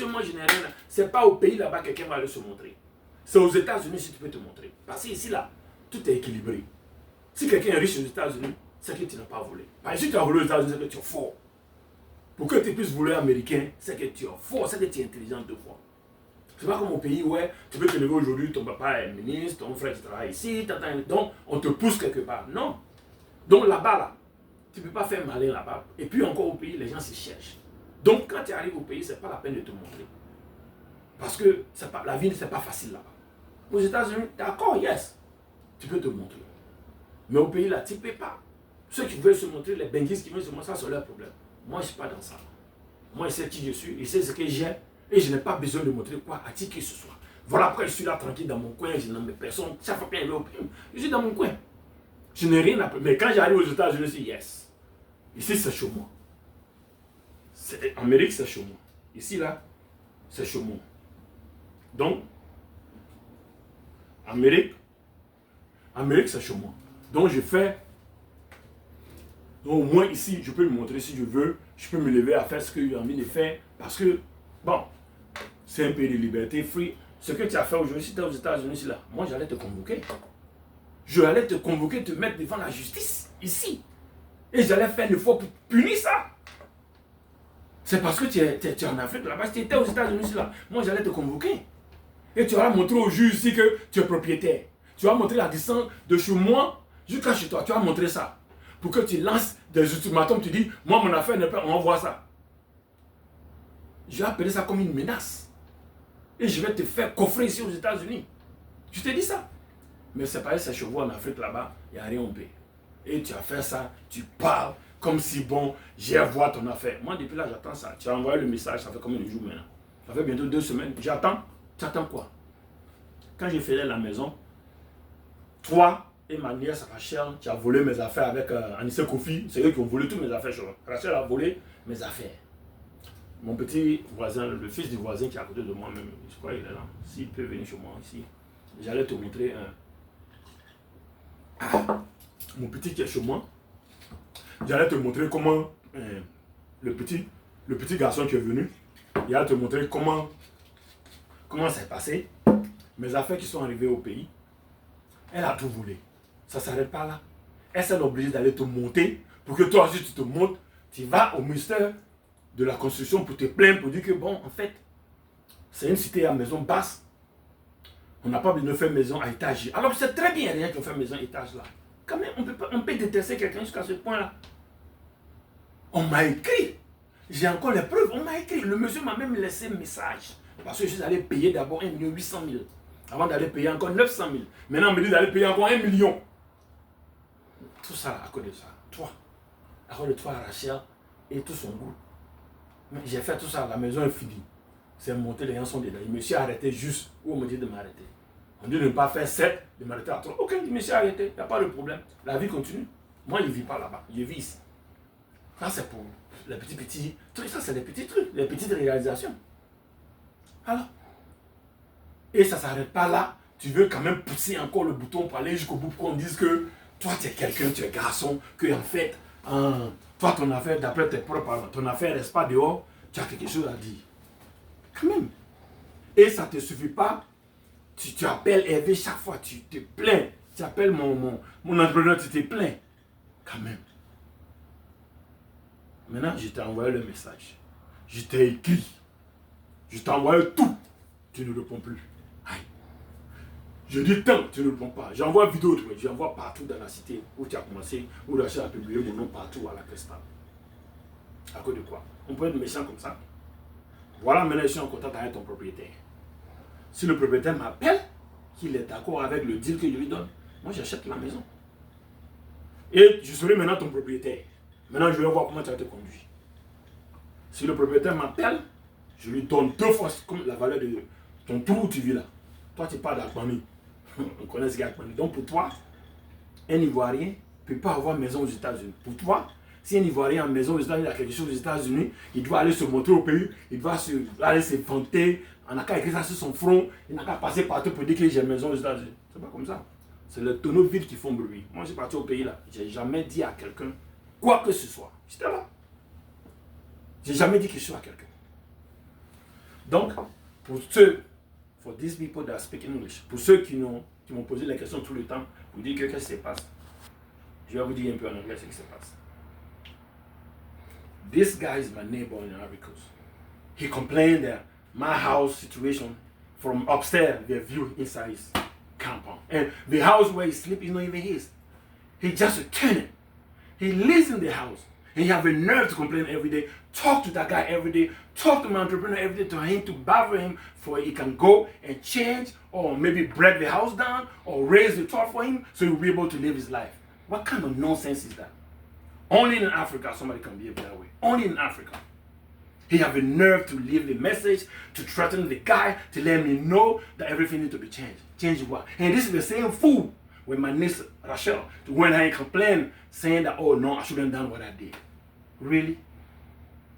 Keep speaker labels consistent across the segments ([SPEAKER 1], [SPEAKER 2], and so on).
[SPEAKER 1] Moi, je n'ai rien. C'est pas au pays là-bas que quelqu'un va aller se montrer. C'est aux États-Unis si tu peux te montrer. Parce que ici, là, tout est équilibré. Si quelqu'un est riche aux États-Unis, c'est que tu n'as pas volé. Parce que si tu as volé aux États-Unis, c'est que tu es fort. Pour que tu puisses voler américain, c'est que tu es fort, c'est que tu es intelligent deux fois. C'est pas comme au pays où tu peux te lever aujourd'hui, ton papa est ministre, ton frère qui travaille ici, donc on te pousse quelque part. Non. Donc là-bas, là, tu ne peux pas faire malin là-bas. Et puis encore au pays, les gens se cherchent. Donc quand tu arrives au pays, ce n'est pas la peine de te montrer. Parce que la vie, ce n'est pas facile là-bas. Aux États-Unis, d'accord, yes, tu peux te montrer. Mais au pays là, tu ne peux pas. Ceux qui veulent se montrer, les benguistes qui veulent se montrer, ça c'est leur problème. Moi, je ne suis pas dans ça. Moi, je sais qui je suis, je sais ce que j'ai, et je n'ai pas besoin de montrer quoi à qui que ce soit. Voilà pourquoi je suis là tranquille dans mon coin, je n'aime personne. Chaque fois qu'il y a au pays, je suis dans mon coin. Je n'ai rien à faire. Mais quand j'arrive aux États-Unis, je dis yes. Ici, c'est chez moi. En Amérique, c'est chez moi. Ici, là, c'est chez moi. Donc, Amérique, c'est chez moi. Donc, je fais. Donc, au moins ici, je peux me montrer si je veux. Je peux me lever à faire ce que j'ai envie de faire. Parce que, bon, c'est un pays de liberté, free. Ce que tu as fait aujourd'hui, si tu es aux États-Unis, là, moi, j'allais te convoquer. Je allais te convoquer, te mettre devant la justice, ici. Et j'allais faire une fois pour punir ça. C'est parce que tu es en Afrique là-bas. Si tu étais aux États-Unis, là, moi, j'allais te convoquer. Et tu vas montrer au juge ici que tu es propriétaire. Tu vas montrer la distance de chez moi jusqu'à chez toi. Tu vas montrer ça. Pour que tu lances des ultimatums, tu dis, moi, mon affaire n'est pas, on voit ça. Je vais appeler ça comme une menace. Et je vais te faire coffrer ici aux États-Unis. Je te dis ça. Mais c'est pas ces chevaux en Afrique là-bas, il n'y a rien au pays. Et tu as fait ça, tu parles comme si bon, j'ai voir ton affaire. Moi, depuis là, j'attends ça. Tu as envoyé le message, ça fait combien de jours maintenant? Ça fait bientôt 2 semaines. J'attends. Tu attends quoi? Quand j'ai fait la maison, toi et ma nièce Rachel, tu as volé mes affaires avec Anissa Kofi. C'est eux qui ont volé toutes mes affaires. Rachel a volé mes affaires. Mon petit voisin, le fils du voisin qui est à côté de moi même, je crois qu'il est là. S'il peut venir chez moi ici, j'allais te montrer mon petit qui est chez moi. J'allais te montrer comment le petit garçon qui est venu, il allait te montrer comment c'est passé. Mes affaires qui sont arrivées au pays, elle a tout volé. Ça ne s'arrête pas là. Elle s'est obligée d'aller te monter pour que toi aussi tu te montes. Tu vas au ministère de la construction pour te plaindre, pour dire que bon, en fait, c'est une cité à maison basse. On n'a pas besoin de faire maison à étage. Alors c'est très bien, il y a des gens qui ont fait maison à étage là. Quand même, on peut détester quelqu'un jusqu'à ce point-là. On m'a écrit. J'ai encore les preuves. On m'a écrit. Le monsieur m'a même laissé un message. Parce que je suis allé payer d'abord 1 800 000. Avant d'aller payer encore 900 000. Maintenant, on me dit d'aller payer encore 1 million. Tout ça à cause de ça. Toi. À cause de toi, Rachel et tout son goût. J'ai fait tout ça, la maison est finie. C'est monté, les gens sont dedans. Il me suis arrêté juste où on me dit de m'arrêter. On dit de ne pas faire 7, de m'arrêter à 3. Ok, il me suis arrêté, il n'y a pas de problème. La vie continue. Moi, je ne vis pas là-bas, je vis ici. Ça, c'est pour les petits trucs. Ça, c'est les petits trucs, les petites réalisations. Alors, et ça ne s'arrête pas là. Tu veux quand même pousser encore le bouton pour aller jusqu'au bout pour qu'on dise que toi, tu es quelqu'un, tu es garçon, que en fait, toi, ton affaire, d'après tes propres parents, ton affaire reste pas dehors, tu as quelque chose à dire. Quand même. Et ça ne te suffit pas. Tu appelles Hervé chaque fois, tu te plains. Tu appelles mon entrepreneur, tu te plains. Quand même. Maintenant, je t'ai envoyé le message. Je t'ai écrit. Je t'ai envoyé tout. Tu ne réponds plus. Aïe. Je dis tant, tu ne réponds pas. J'envoie vidéo, j'envoie partout dans la cité où tu as commencé, où Rachel a publié mon nom partout à la Cristal. À cause de quoi? On peut être méchant comme ça. Voilà, maintenant je suis en contact avec ton propriétaire. Si le propriétaire m'appelle, qu'il est d'accord avec le deal que je lui donne, moi j'achète la maison. Et je serai maintenant ton propriétaire. Maintenant je vais voir comment tu vas te conduire. Si le propriétaire m'appelle, je lui donne 2 fois comme la valeur de ton trou où tu vis là. Toi tu parles d'Akbani. On connaît ce qu'Akbani. Donc pour toi, un Ivoirien ne peut pas avoir maison aux États-Unis. Pour toi, si un Ivoirien a une maison aux États-Unis, il a quelque chose aux États-Unis, il doit aller se montrer au pays, il doit aller se vanter, on n'a qu'à écrire ça sur son front, il n'a qu'à passer partout pour dire que j'ai une maison aux États-Unis. C'est pas comme ça. C'est les tonneaux vides qui font bruit. Moi, je suis parti au pays là, j'ai jamais dit à quelqu'un quoi que ce soit. J'étais là. J'ai jamais dit quelque chose à quelqu'un. Donc, for these people that speak English, pour ceux qui m'ont posé la question tout le temps, pour dire que qu'est-ce qui se passe, je vais vous dire un peu en anglais ce qui se passe. This guy is my neighbor in Ivory Coast. He complained that my house situation from upstairs, the view inside his compound. And the house where he sleeps is not even his. He just a tenant. He lives in the house. And he have a nerve to complain every day. Talk to that guy every day. Talk to my entrepreneur every day to him to bother him for he can go and change or maybe break the house down or raise the top for him so he'll be able to live his life. What kind of nonsense is that? Only in Africa somebody can behave that way. Only in Africa. He have a nerve to leave the message, to threaten the guy, to let me know that everything needs to be changed. Change what? And this is the same fool with my niece Rachel, when I complained, saying that, oh no, I shouldn't have done what I did. Really?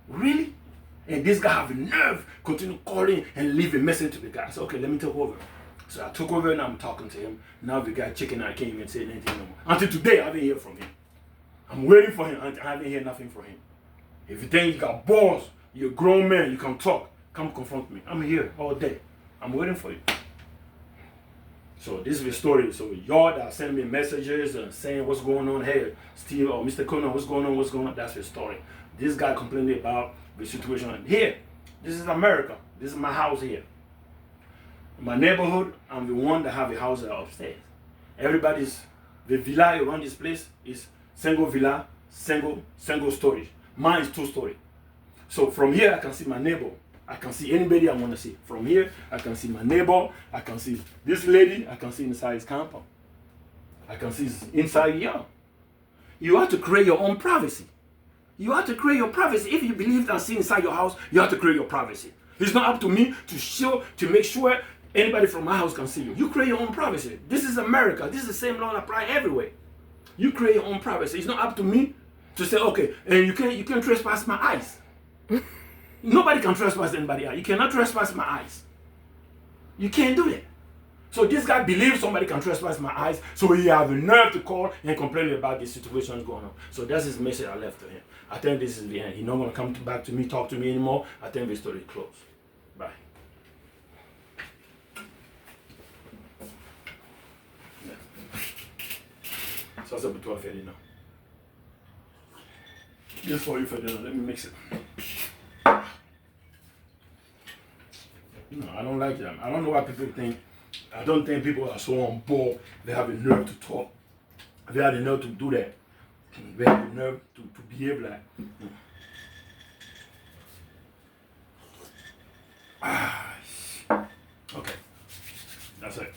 [SPEAKER 1] Really? And this guy have a nerve, continue calling and leave a message to the guy. I said, okay, let me take over. So I took over and I'm talking to him. Now the guy checking out, I can't even say anything no more. Until today, I haven't heard from him. I'm waiting for him. I haven't heard nothing from him. If you think you got balls, you're a grown man, you can talk, come confront me. I'm here all day. I'm waiting for you. So this is the story. So y'all that send me messages and saying what's going on, hey, Steve or Mr. Conan, what's going on, that's the story. This guy complaining about the situation here. This is America. This is my house here. My neighborhood, I'm the one that have a house upstairs. The villa around this place is single villa, single story. Mine is 2-story. So from here, I can see my neighbor. I can see anybody I want to see. From here, I can see my neighbor. I can see this lady. I can see inside his compound. I can see his inside yard. You have to create your own privacy. You have to create your privacy. If you believe and see inside your house, you have to create your privacy. It's not up to me to make sure anybody from my house can see you. You create your own privacy. This is America. This is the same law that apply everywhere. You create your own privacy. It's not up to me to say, okay, and you can't trespass my eyes. Nobody can trespass anybody's eyes. You cannot trespass my eyes. You can't do that. So this guy believes somebody can trespass my eyes, so he have the nerve to call and complain about the situations going on. So that's his message I left to him. I think this is the end. He's not going to come back to me, talk to me anymore. I think the story is closed. Bye. Ça, c'est pour toi, Ferdinand. Just for you, Ferdinand. Let me mix it. No, I don't like that. I don't know why people think. I don't think people are so on board. They have the nerve to talk. They have the nerve to do that. They have the nerve to behave like. Okay. That's it.